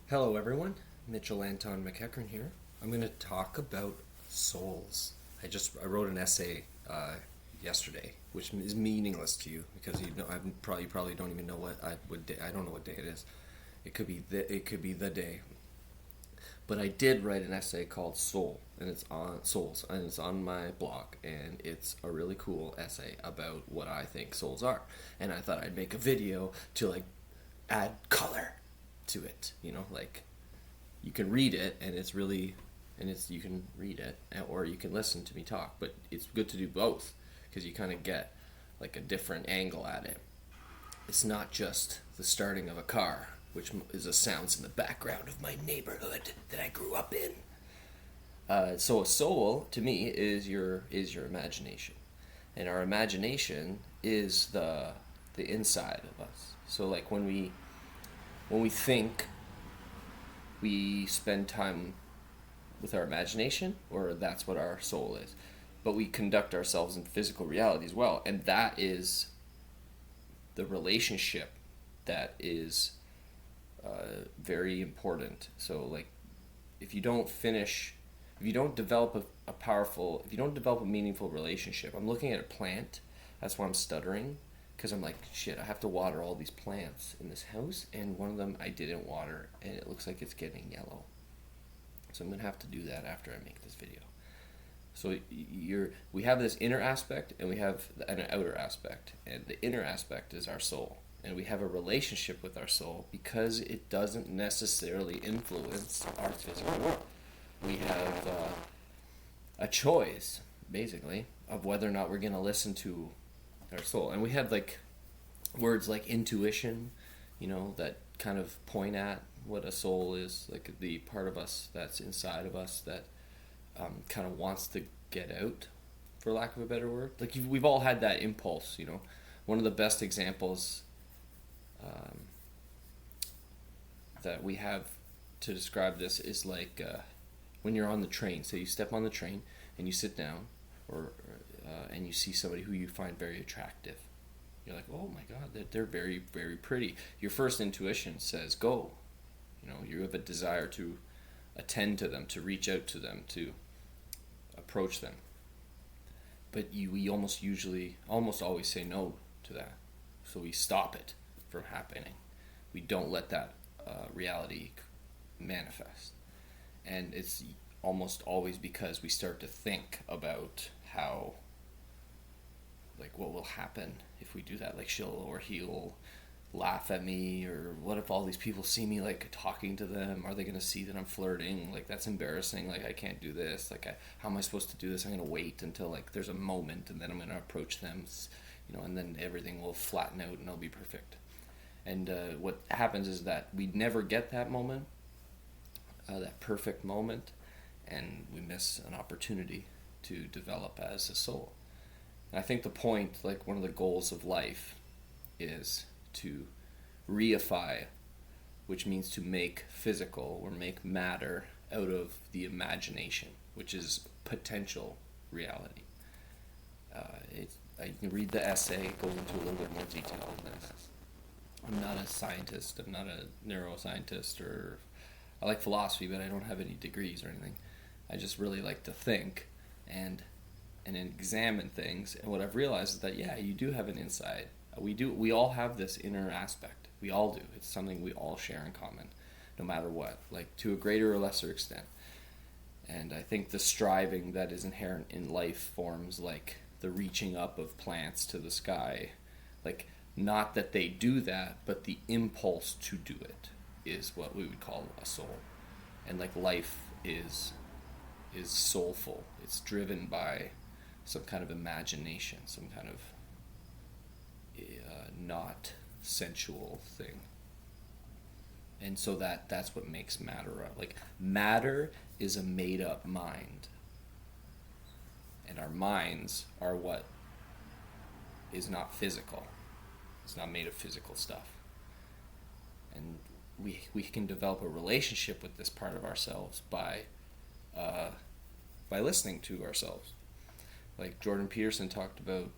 Hello, everyone. Mitchell Anton McEachran here. I'm going to talk about souls. I wrote an essay yesterday, which is meaningless to you because you probably don't even know I don't know what day it is. It could be the day. But I did write an essay called Soul, and it's on souls, and it's on my blog, and it's a really cool essay about what I think souls are. And I thought I'd make a video to add color to it. Like you can read it, and you can read it, or you can listen to me talk. But it's good to do both because you kind of get like a different angle at it. It's not just the starting of a car, which is the sounds in the background of my neighborhood that I grew up in. So a soul, to me, is your imagination, and our imagination is the inside of us. So like when we think, we spend time with our imagination, or that's what our soul is. But we conduct ourselves in physical reality as well, and that is the relationship that is very important. So like if you don't develop if you don't develop a meaningful relationship. I'm looking at a plant. That's why I'm stuttering, because I'm like, shit, I have to water all these plants in this house, and one of them I didn't water, and it looks like it's getting yellow. So I'm gonna have to do that after I make this video. So we have this inner aspect, and we have an outer aspect, and the inner aspect is our soul, and we have a relationship with our soul because it doesn't necessarily influence our physical world. We have a choice, basically, of whether or not we're gonna listen to our soul. And we have like words like intuition, that kind of point at what a soul is, like the part of us that's inside of us that kind of wants to get out, for lack of a better word. Like we've all had that impulse. One of the best examples that we have to describe this is like when you're on the train. So you step on the train and you sit down, and you see somebody who you find very attractive. You're like, oh my god, they're very, very pretty. Your first intuition says go. You have a desire to attend to them, to reach out to them, to approach them. But we almost always say no to that. So we stop it from happening. We don't let that reality manifest. And it's almost always because we start to think about how, like, what will happen if we do that. Like he'll laugh at me, or what if all these people see me like talking to them? Are they going to see that I'm flirting? Like, that's embarrassing. Like, I can't do this. Like, how am I supposed to do this? I'm going to wait until like there's a moment, and then I'm going to approach them, and then everything will flatten out and it'll be perfect. And what happens is that we never get that moment, that perfect moment, and we miss an opportunity to develop as a soul. And I think the point, like one of the goals of life, is to reify, which means to make physical or make matter out of the imagination, which is potential reality. I can read the essay, it goes into a little bit more detail than this. I'm not a scientist, I'm not a neuroscientist, or I like philosophy, but I don't have any degrees or anything. I just really like to think and examine things. And what I've realized is that, yeah, you do have an inside. We all have this inner aspect. We all do. It's something we all share in common, no matter what, like to a greater or lesser extent. And I think the striving that is inherent in life forms like the reaching up of plants to the sky. Like, not that they do that, but the impulse to do it is what we would call a soul. And like life is soulful. It's driven by some kind of imagination, some kind of not sensual thing. And so that's what makes matter up. Like, matter is a made up mind, and our minds are what is not physical. It's not made of physical stuff. And we can develop a relationship with this part of ourselves by listening to ourselves. Like Jordan Peterson talked about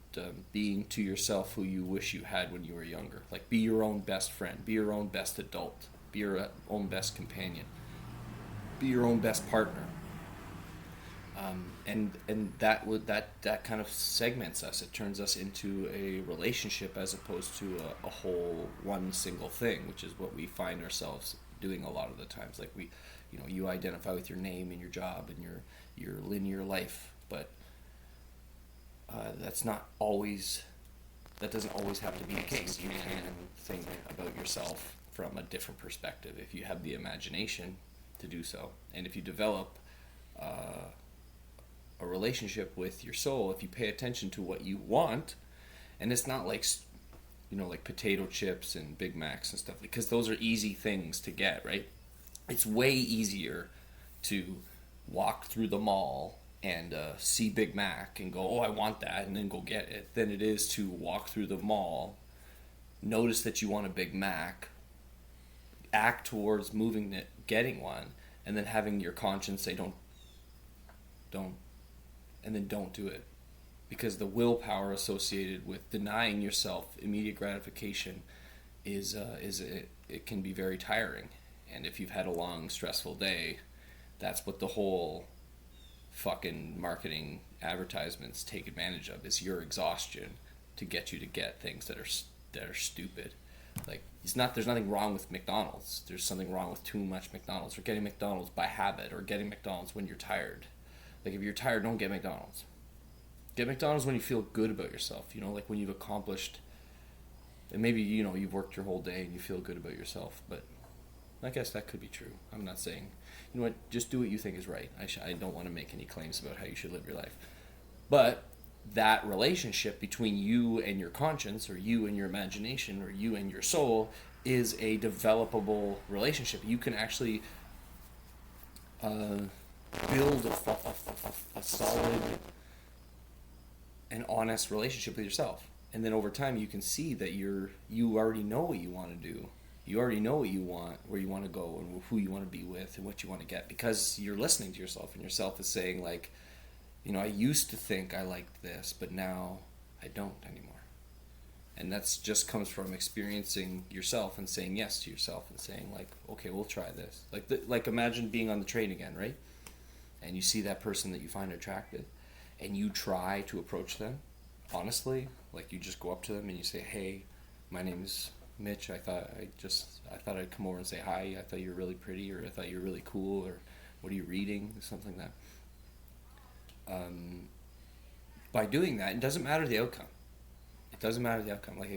being to yourself who you wish you had when you were younger. Like, be your own best friend, be your own best adult. Be your own best companion. Be your own best partner. And that kind of segments us. It turns us into a relationship as opposed to a whole one single thing, which is what we find ourselves doing a lot of the times. Like you identify with your name and your job and your linear life, but that's not always. That doesn't always have to be the case. You can think about yourself from a different perspective if you have the imagination to do so, and if you develop a relationship with your soul, if you pay attention to what you want, and it's not like like potato chips and Big Macs and stuff, because those are easy things to get, right? It's way easier to walk through the mall and see Big Mac and go, oh, I want that, and then go get it, than it is to walk through the mall, notice that you want a Big Mac, act towards moving it, getting one, and then having your conscience say don't, and then don't do it. Because the willpower associated with denying yourself immediate gratification it can be very tiring. And if you've had a long, stressful day, that's what the whole fucking marketing advertisements take advantage of, is your exhaustion to get you to get things that are stupid. Like, there's nothing wrong with McDonald's. There's something wrong with too much McDonald's, or getting McDonald's by habit, or getting McDonald's when you're tired. Like, if you're tired, don't get McDonald's. Get McDonald's when you feel good about yourself, like when you've accomplished, and maybe, you've worked your whole day and you feel good about yourself. But I guess that could be true. I'm not saying, just do what you think is right. I don't want to make any claims about how you should live your life. But that relationship between you and your conscience, or you and your imagination, or you and your soul, is a developable relationship. You can actually build a solid and honest relationship with yourself. And then over time you can see that you already know what you want to do. You already know what you want, where you want to go, and who you want to be with, and what you want to get, because you're listening to yourself, and yourself is saying, like, I used to think I liked this, but now I don't anymore. And that's just comes from experiencing yourself and saying yes to yourself and saying, like, okay, we'll try this. Like imagine being on the train again, right? And you see that person that you find attractive, and you try to approach them honestly. Like, you just go up to them and you say, hey, my name's Mitch. I thought I'd come over and say hi. I thought you were really pretty, or I thought you were really cool, or what are you reading, something like that. By doing that, it doesn't matter the outcome. It doesn't matter the outcome. Like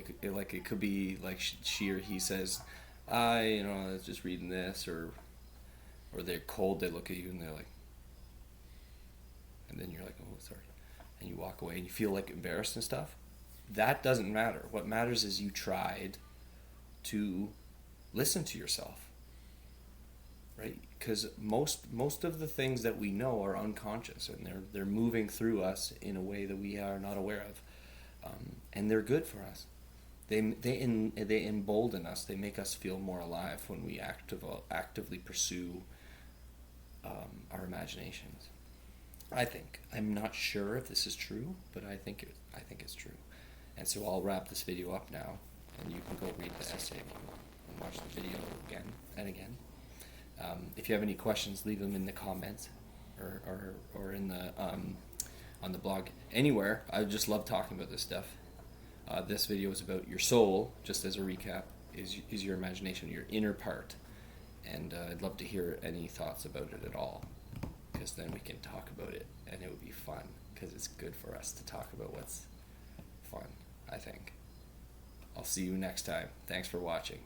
it could be like she or he says, I was just reading this, or they're cold. They look at you and they're like, and then you're like, oh, sorry, and you walk away and you feel like embarrassed and stuff. That doesn't matter. What matters is you tried to listen to yourself, right? Because most of the things that we know are unconscious, and they're moving through us in a way that we are not aware of, and they're good for us. They embolden us. They make us feel more alive when we actively pursue our imaginations. I think. I'm not sure if this is true, but I think it's true. And so I'll wrap this video up now, and you can go read the essay and watch the video again and again. If you have any questions, leave them in the comments or in the on the blog, anywhere. I just love talking about this stuff. This video is about your soul, just as a recap, is your imagination, your inner part. And I'd love to hear any thoughts about it at all, because then we can talk about it, and it would be fun, because it's good for us to talk about what's fun, I think. I'll see you next time. Thanks for watching.